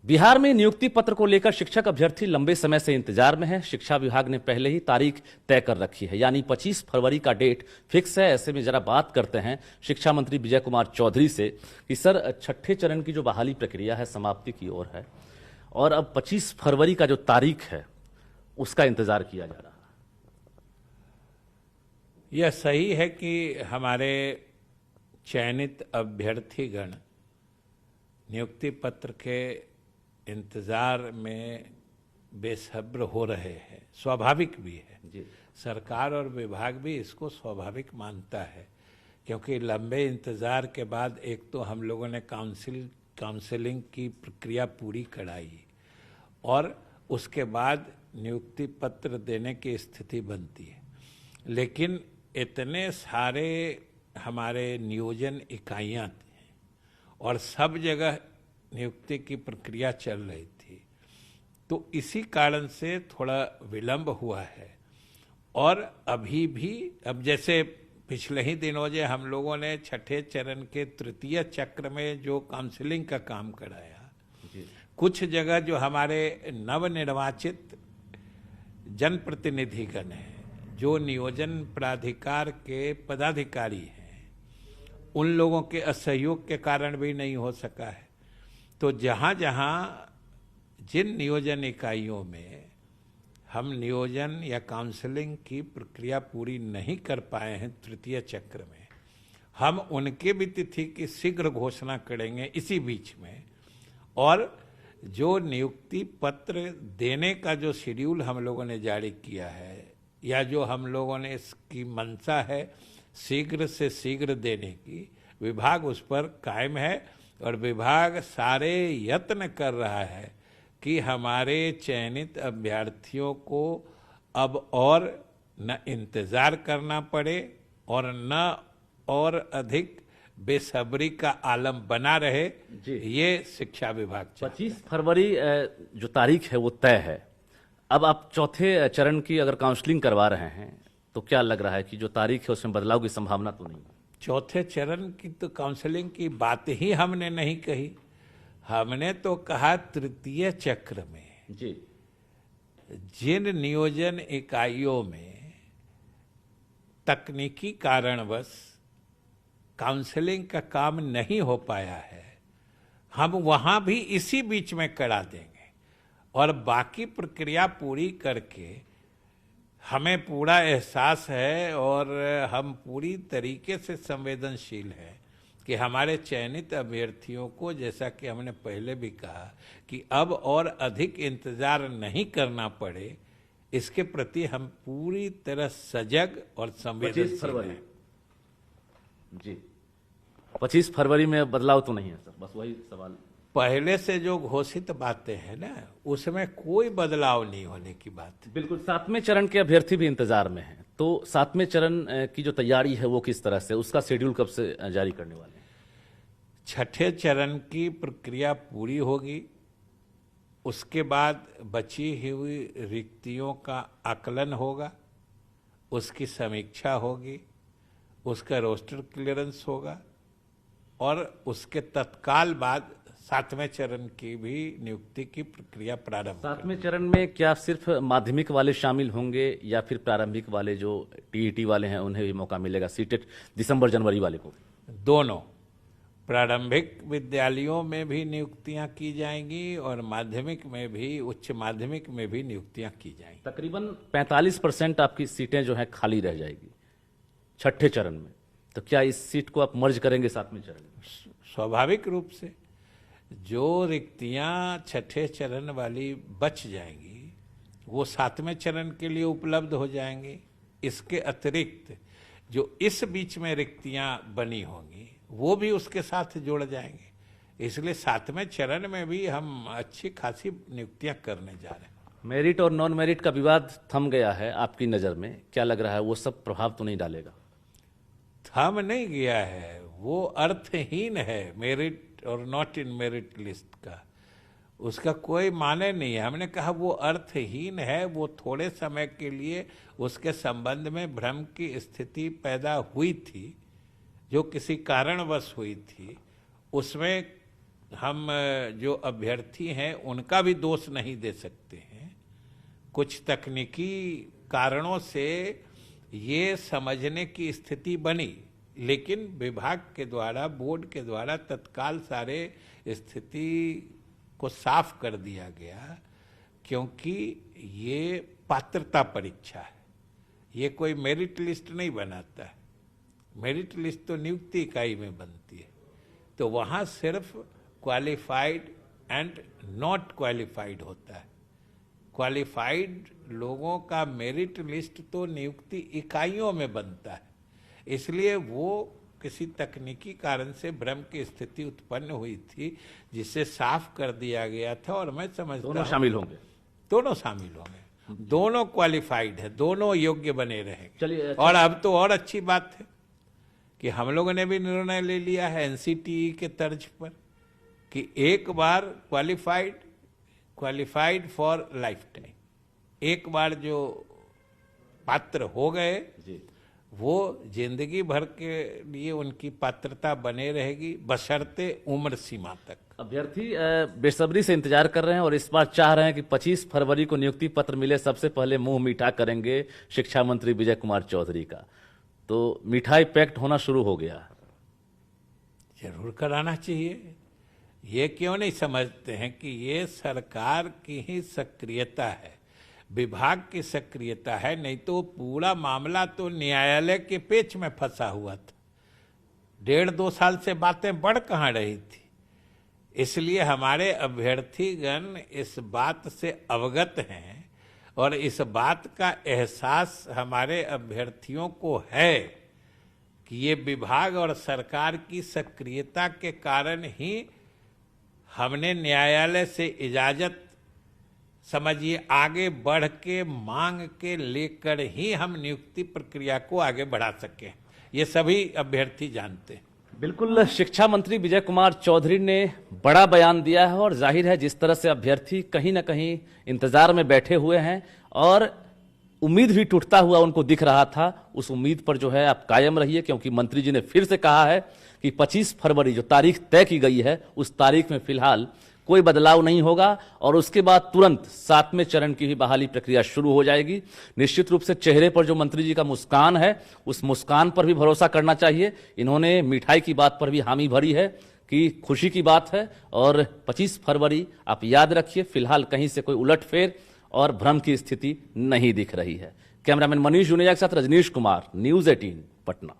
बिहार में नियुक्ति पत्र को लेकर शिक्षक अभ्यर्थी लंबे समय से इंतजार में हैं। शिक्षा विभाग ने पहले ही तारीख तय कर रखी है, यानी 25 फरवरी का डेट फिक्स है। ऐसे में जरा बात करते हैं शिक्षा मंत्री विजय कुमार चौधरी से कि सर, छठे चरण की जो बहाली प्रक्रिया है समाप्ति की ओर है और अब 25 फरवरी का जो तारीख है उसका इंतजार किया जा रहा है। यह सही है कि हमारे चयनित अभ्यर्थीगण नियुक्ति पत्र के इंतजार में बेसब्र हो रहे हैं। स्वाभाविक भी है जी। सरकार और विभाग भी इसको स्वाभाविक मानता है, क्योंकि लंबे इंतजार के बाद एक तो हम लोगों ने काउंसलिंग की प्रक्रिया पूरी कराई और उसके बाद नियुक्ति पत्र देने की स्थिति बनती है। लेकिन इतने सारे हमारे नियोजन इकाइयाँ थी और सब जगह नियुक्ति की प्रक्रिया चल रही थी, तो इसी कारण से थोड़ा विलंब हुआ है। और अभी भी अब जैसे पिछले ही दिनों जो हम लोगों ने छठे चरण के तृतीय चक्र में जो काउंसलिंग का काम कराया, कुछ जगह जो हमारे नवनिर्वाचित जनप्रतिनिधिगण हैं, जो नियोजन प्राधिकार के पदाधिकारी हैं, उन लोगों के असहयोग के कारण भी नहीं हो सका है। तो जहाँ जहाँ जिन नियोजन इकाइयों में हम नियोजन या काउंसलिंग की प्रक्रिया पूरी नहीं कर पाए हैं तृतीय चक्र में, हम उनके भी तिथि की शीघ्र घोषणा करेंगे इसी बीच में। और जो नियुक्ति पत्र देने का जो शेड्यूल हम लोगों ने जारी किया है या जो हम लोगों ने इसकी मंशा है शीघ्र से शीघ्र देने की, विभाग उस पर कायम है और विभाग सारे यत्न कर रहा है कि हमारे चयनित अभ्यर्थियों को अब और न इंतजार करना पड़े और न और अधिक बेसब्री का आलम बना रहे। ये शिक्षा विभाग 25 फरवरी जो तारीख है वो तय है। अब आप चौथे चरण की अगर काउंसलिंग करवा रहे हैं तो क्या लग रहा है कि जो तारीख है उसमें बदलाव की संभावना तो नहीं है? चौथे चरण की तो काउंसलिंग की बात ही हमने नहीं कही। हमने तो कहा तृतीय चक्र में जी जिन नियोजन इकाइयों में तकनीकी कारणवश काउंसलिंग का काम नहीं हो पाया है, हम वहां भी इसी बीच में करा देंगे और बाकी प्रक्रिया पूरी करके हमें पूरा एहसास है और हम पूरी तरीके से संवेदनशील हैं कि हमारे चयनित अभ्यर्थियों को, जैसा कि हमने पहले भी कहा, कि अब और अधिक इंतजार नहीं करना पड़े, इसके प्रति हम पूरी तरह सजग और संवेदनशील हैं। जी 25 फरवरी में बदलाव तो नहीं है सर, बस वही सवाल। पहले से जो घोषित बातें हैं ना, उसमें कोई बदलाव नहीं होने की बात। बिल्कुल। 7वें चरण के अभ्यर्थी भी इंतजार में हैं, तो 7वें चरण की जो तैयारी है वो किस तरह से, उसका शेड्यूल कब से जारी करने वाले हैं? छठे चरण की प्रक्रिया पूरी होगी, उसके बाद बची हुई रिक्तियों का आकलन होगा, उसकी समीक्षा होगी, उसका रोस्टर क्लियरेंस होगा और उसके तत्काल बाद 7वें चरण की भी नियुक्ति की प्रक्रिया प्रारंभ। 7वें चरण में क्या सिर्फ माध्यमिक वाले शामिल होंगे या फिर प्रारंभिक वाले जो टीईटी वाले हैं उन्हें भी मौका मिलेगा? सीटेट दिसंबर जनवरी वाले को? दोनों प्रारंभिक विद्यालयों में भी नियुक्तियां की जाएंगी और माध्यमिक में भी, उच्च माध्यमिक में भी नियुक्तियां की जाएंगी। तकरीबन 45% आपकी सीटें जो हैं खाली रह जाएगी छठे चरण में, तो क्या इस सीट को आप मर्ज करेंगे 7वें चरण में? स्वाभाविक रूप से जो रिक्तियां छठे चरण वाली बच जाएंगी वो 7वें चरण के लिए उपलब्ध हो जाएंगी। इसके अतिरिक्त जो इस बीच में रिक्तियां बनी होंगी वो भी उसके साथ जुड़ जाएंगे। इसलिए 7वें चरण में भी हम अच्छी खासी नियुक्तियां करने जा रहे हैं। मेरिट और नॉन मेरिट का विवाद थम गया है आपकी नज़र में, क्या लग रहा है वो सब प्रभाव तो नहीं डालेगा? थम नहीं गया है, वो अर्थहीन है। मेरिट और नॉट इन मेरिट लिस्ट का उसका कोई माने नहीं है। हमने कहा वो अर्थहीन है। वो थोड़े समय के लिए उसके संबंध में भ्रम की स्थिति पैदा हुई थी, जो किसी कारणवश हुई थी, उसमें हम जो अभ्यर्थी हैं उनका भी दोष नहीं दे सकते हैं। कुछ तकनीकी कारणों से ये समझने की स्थिति बनी, लेकिन विभाग के द्वारा, बोर्ड के द्वारा तत्काल सारे स्थिति को साफ कर दिया गया, क्योंकि ये पात्रता परीक्षा है, ये कोई मेरिट लिस्ट नहीं बनाता है। मेरिट लिस्ट तो नियुक्ति इकाई में बनती है, तो वहाँ सिर्फ क्वालिफाइड एंड नॉट क्वालिफाइड होता है। क्वालिफाइड लोगों का मेरिट लिस्ट तो नियुक्ति इकाइयों में बनता है, इसलिए वो किसी तकनीकी कारण से भ्रम की स्थिति उत्पन्न हुई थी, जिसे साफ कर दिया गया था। और मैं समझता हूं दोनों शामिल होंगे, दोनों शामिल होंगे, दोनों क्वालिफाइड है, दोनों योग्य बने रहेंगे। चलिए, और अब तो और अच्छी बात है कि हम लोगों ने भी निर्णय ले लिया है एनसीटीई के तर्ज पर कि एक बार क्वालिफाइड फॉर लाइफ टाइम, एक बार जो पात्र हो गए वो जिंदगी भर के लिए उनकी पात्रता बने रहेगी, बशर्ते उम्र सीमा तक। अभ्यर्थी बेसब्री से इंतजार कर रहे हैं और इस बार चाह रहे हैं कि 25 फरवरी को नियुक्ति पत्र मिले, सबसे पहले मुंह मीठा करेंगे शिक्षा मंत्री विजय कुमार चौधरी का। तो मिठाई पैक्ट होना शुरू हो गया। जरूर कराना चाहिए। ये क्यों नहीं समझते हैं कि ये सरकार की ही सक्रियता है, विभाग की सक्रियता है, नहीं तो पूरा मामला तो न्यायालय के पेच में फंसा हुआ था। 1.5-2 साल से बातें बढ़ कहाँ रही थी। इसलिए हमारे अभ्यर्थीगण इस बात से अवगत हैं और इस बात का एहसास हमारे अभ्यर्थियों को है कि ये विभाग और सरकार की सक्रियता के कारण ही हमने न्यायालय से इजाजत, समझिए, आगे बढ़ के मांग के लेकर ही हम नियुक्ति प्रक्रिया को आगे बढ़ा सके। ये सभी अभ्यर्थी जानते हैं। बिल्कुल, शिक्षा मंत्री विजय कुमार चौधरी ने बड़ा बयान दिया है और जाहिर है जिस तरह से अभ्यर्थी कहीं ना कहीं इंतजार में बैठे हुए हैं और उम्मीद भी टूटता हुआ उनको दिख रहा था, उस उम्मीद पर जो है आप कायम रहिए, क्योंकि मंत्री जी ने फिर से कहा है कि 25 फरवरी जो तारीख तय की गई है उस तारीख में फिलहाल कोई बदलाव नहीं होगा और उसके बाद तुरंत 7वें चरण की भी बहाली प्रक्रिया शुरू हो जाएगी। निश्चित रूप से चेहरे पर जो मंत्री जी का मुस्कान है उस मुस्कान पर भी भरोसा करना चाहिए। इन्होंने मिठाई की बात पर भी हामी भरी है कि खुशी की बात है और 25 फरवरी आप याद रखिए, फिलहाल कहीं से कोई उलटफेर और भ्रम की स्थिति नहीं दिख रही है। कैमरामैन मनीष जुनेजा के साथ रजनीश कुमार, न्यूज़ 18 पटना।